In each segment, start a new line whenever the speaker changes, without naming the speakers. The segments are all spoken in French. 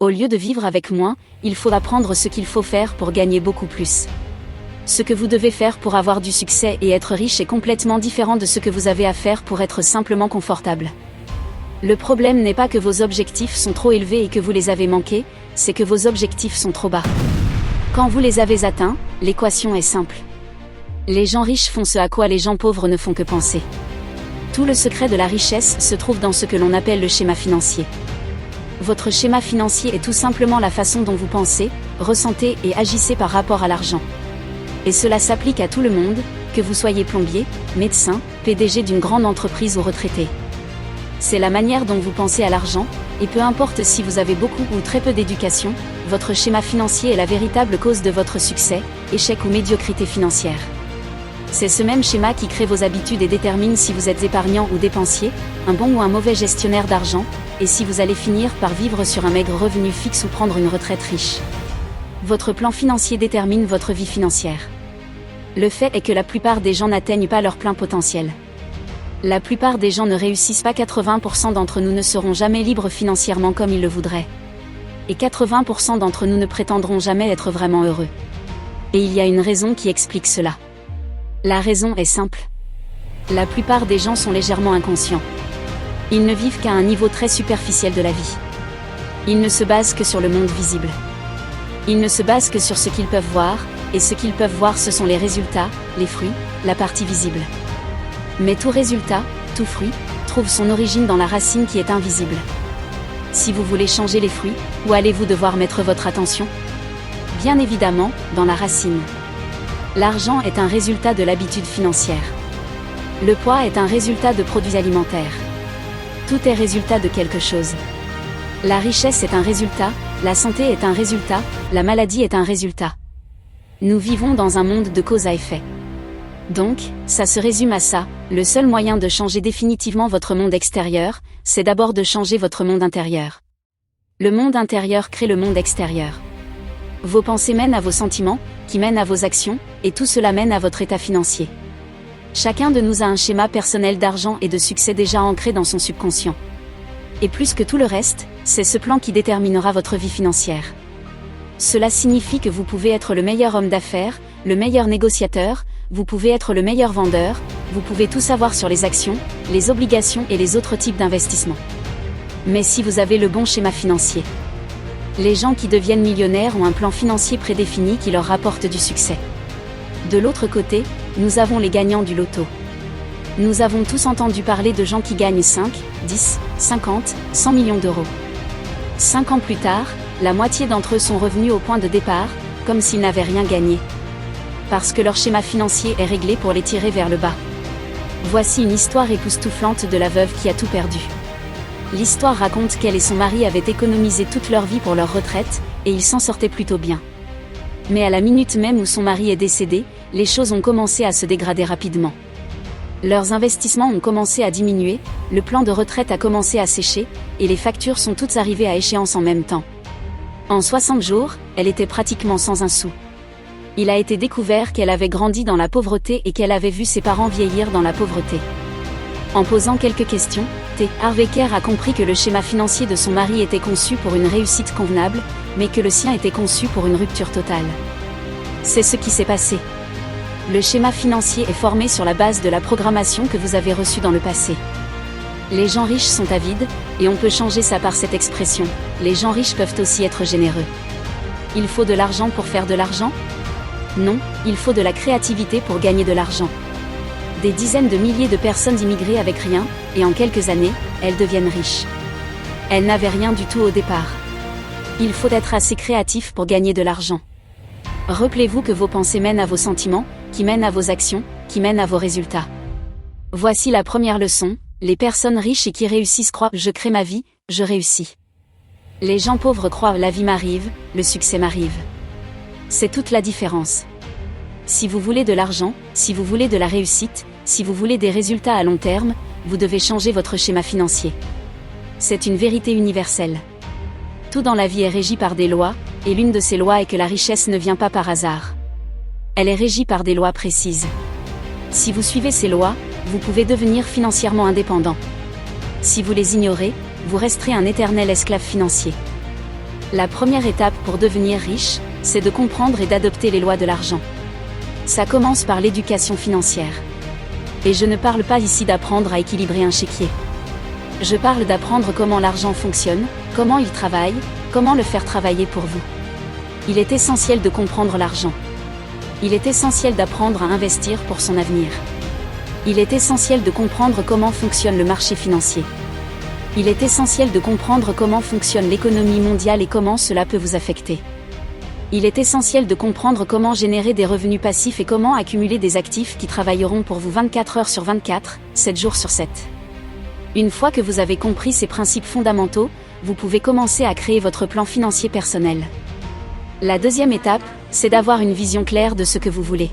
Au lieu de vivre avec moins, il faut apprendre ce qu'il faut faire pour gagner beaucoup plus. Ce que vous devez faire pour avoir du succès et être riche est complètement différent de ce que vous avez à faire pour être simplement confortable. Le problème n'est pas que vos objectifs sont trop élevés et que vous les avez manqués, c'est que vos objectifs sont trop bas. Quand vous les avez atteints, l'équation est simple. Les gens riches font ce à quoi les gens pauvres ne font que penser. Tout le secret de la richesse se trouve dans ce que l'on appelle le schéma financier. Votre schéma financier est tout simplement la façon dont vous pensez, ressentez et agissez par rapport à l'argent. Et cela s'applique à tout le monde, que vous soyez plombier, médecin, PDG d'une grande entreprise ou retraité. C'est la manière dont vous pensez à l'argent, et peu importe si vous avez beaucoup ou très peu d'éducation, votre schéma financier est la véritable cause de votre succès, échec ou médiocrité financière. C'est ce même schéma qui crée vos habitudes et détermine si vous êtes épargnant ou dépensier, un bon ou un mauvais gestionnaire d'argent, et si vous allez finir par vivre sur un maigre revenu fixe ou prendre une retraite riche. Votre plan financier détermine votre vie financière. Le fait est que la plupart des gens n'atteignent pas leur plein potentiel. La plupart des gens ne réussissent pas. 80% d'entre nous ne seront jamais libres financièrement comme ils le voudraient. Et 80% d'entre nous ne prétendront jamais être vraiment heureux. Et il y a une raison qui explique cela. La raison est simple. La plupart des gens sont légèrement inconscients. Ils ne vivent qu'à un niveau très superficiel de la vie. Ils ne se basent que sur le monde visible. Ils ne se basent que sur ce qu'ils peuvent voir, et ce qu'ils peuvent voir ce sont les résultats, les fruits, la partie visible. Mais tout résultat, tout fruit, trouve son origine dans la racine qui est invisible. Si vous voulez changer les fruits, où allez-vous devoir mettre votre attention ? Bien évidemment, dans la racine. L'argent est un résultat de l'habitude financière. Le poids est un résultat de produits alimentaires. Tout est résultat de quelque chose. La richesse est un résultat, la santé est un résultat, la maladie est un résultat. Nous vivons dans un monde de cause à effet. Donc, ça se résume à ça, le seul moyen de changer définitivement votre monde extérieur, c'est d'abord de changer votre monde intérieur. Le monde intérieur crée le monde extérieur. Vos pensées mènent à vos sentiments, qui mènent à vos actions, et tout cela mène à votre état financier. Chacun de nous a un schéma personnel d'argent et de succès déjà ancré dans son subconscient. Et plus que tout le reste, c'est ce plan qui déterminera votre vie financière. Cela signifie que vous pouvez être le meilleur homme d'affaires, le meilleur négociateur, vous pouvez être le meilleur vendeur, vous pouvez tout savoir sur les actions, les obligations et les autres types d'investissements. Mais si vous avez le bon schéma financier. Les gens qui deviennent millionnaires ont un plan financier prédéfini qui leur rapporte du succès. De l'autre côté, nous avons les gagnants du loto. Nous avons tous entendu parler de gens qui gagnent 5, 10, 50, 100 millions d'euros. 5 ans plus tard, la moitié d'entre eux sont revenus au point de départ, comme s'ils n'avaient rien gagné. Parce que leur schéma financier est réglé pour les tirer vers le bas. Voici une histoire époustouflante de la veuve qui a tout perdu. L'histoire raconte qu'elle et son mari avaient économisé toute leur vie pour leur retraite, et ils s'en sortaient plutôt bien. Mais à la minute même où son mari est décédé, les choses ont commencé à se dégrader rapidement. Leurs investissements ont commencé à diminuer, le plan de retraite a commencé à sécher, et les factures sont toutes arrivées à échéance en même temps. En 60 jours, elle était pratiquement sans un sou. Il a été découvert qu'elle avait grandi dans la pauvreté et qu'elle avait vu ses parents vieillir dans la pauvreté. En posant quelques questions, T. Harv Eker a compris que le schéma financier de son mari était conçu pour une réussite convenable, mais que le sien était conçu pour une rupture totale. C'est ce qui s'est passé. Le schéma financier est formé sur la base de la programmation que vous avez reçue dans le passé. Les gens riches sont avides, et on peut changer ça par cette expression. Les gens riches peuvent aussi être généreux. Il faut de l'argent pour faire de l'argent ? Non, il faut de la créativité pour gagner de l'argent. Des dizaines de milliers de personnes immigrées avec rien, et en quelques années, elles deviennent riches. Elles n'avaient rien du tout au départ. Il faut être assez créatif pour gagner de l'argent. Rappelez-vous que vos pensées mènent à vos sentiments, qui mènent à vos actions, qui mènent à vos résultats. Voici la première leçon, les personnes riches et qui réussissent croient « je crée ma vie, je réussis ». Les gens pauvres croient « la vie m'arrive, le succès m'arrive ». C'est toute la différence. Si vous voulez de l'argent, si vous voulez de la réussite, si vous voulez des résultats à long terme, vous devez changer votre schéma financier. C'est une vérité universelle. Tout dans la vie est régi par des lois, et l'une de ces lois est que la richesse ne vient pas par hasard. Elle est régie par des lois précises. Si vous suivez ces lois, vous pouvez devenir financièrement indépendant. Si vous les ignorez, vous resterez un éternel esclave financier. La première étape pour devenir riche, c'est de comprendre et d'adopter les lois de l'argent. Ça commence par l'éducation financière. Et je ne parle pas ici d'apprendre à équilibrer un chéquier. Je parle d'apprendre comment l'argent fonctionne, comment il travaille, comment le faire travailler pour vous. Il est essentiel de comprendre l'argent. Il est essentiel d'apprendre à investir pour son avenir. Il est essentiel de comprendre comment fonctionne le marché financier. Il est essentiel de comprendre comment fonctionne l'économie mondiale et comment cela peut vous affecter. Il est essentiel de comprendre comment générer des revenus passifs et comment accumuler des actifs qui travailleront pour vous 24 heures sur 24, 7 jours sur 7. Une fois que vous avez compris ces principes fondamentaux, vous pouvez commencer à créer votre plan financier personnel. La deuxième étape, c'est d'avoir une vision claire de ce que vous voulez.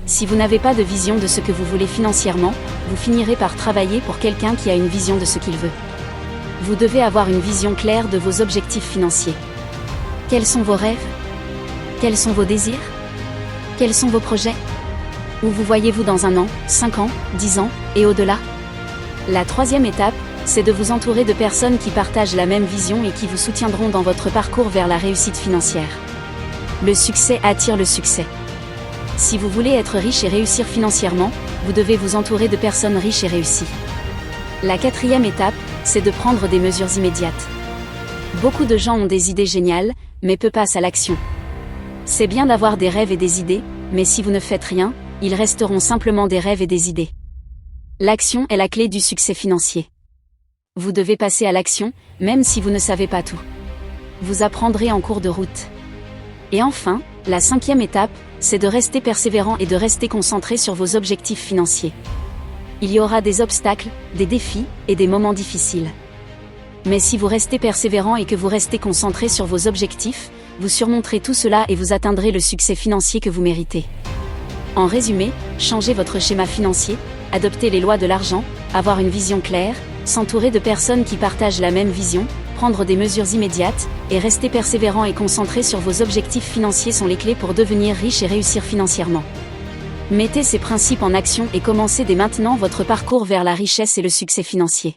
Si vous n'avez pas de vision de ce que vous voulez financièrement, vous finirez par travailler pour quelqu'un qui a une vision de ce qu'il veut. Vous devez avoir une vision claire de vos objectifs financiers. Quels sont vos rêves ? Quels sont vos désirs ? Quels sont vos projets ? Où vous voyez-vous dans 1 an, 5 ans, 10 ans, et au-delà ? La troisième étape, c'est de vous entourer de personnes qui partagent la même vision et qui vous soutiendront dans votre parcours vers la réussite financière. Le succès attire le succès. Si vous voulez être riche et réussir financièrement, vous devez vous entourer de personnes riches et réussies. La quatrième étape, c'est de prendre des mesures immédiates. Beaucoup de gens ont des idées géniales, mais peu passent à l'action. C'est bien d'avoir des rêves et des idées, mais si vous ne faites rien, ils resteront simplement des rêves et des idées. L'action est la clé du succès financier. Vous devez passer à l'action, même si vous ne savez pas tout. Vous apprendrez en cours de route. Et enfin, la cinquième étape, c'est de rester persévérant et de rester concentré sur vos objectifs financiers. Il y aura des obstacles, des défis, et des moments difficiles. Mais si vous restez persévérant et que vous restez concentré sur vos objectifs, vous surmonterez tout cela et vous atteindrez le succès financier que vous méritez. En résumé, changez votre schéma financier, adoptez les lois de l'argent, avoir une vision claire, s'entourer de personnes qui partagent la même vision, prendre des mesures immédiates, et rester persévérant et concentré sur vos objectifs financiers sont les clés pour devenir riche et réussir financièrement. Mettez ces principes en action et commencez dès maintenant votre parcours vers la richesse et le succès financier.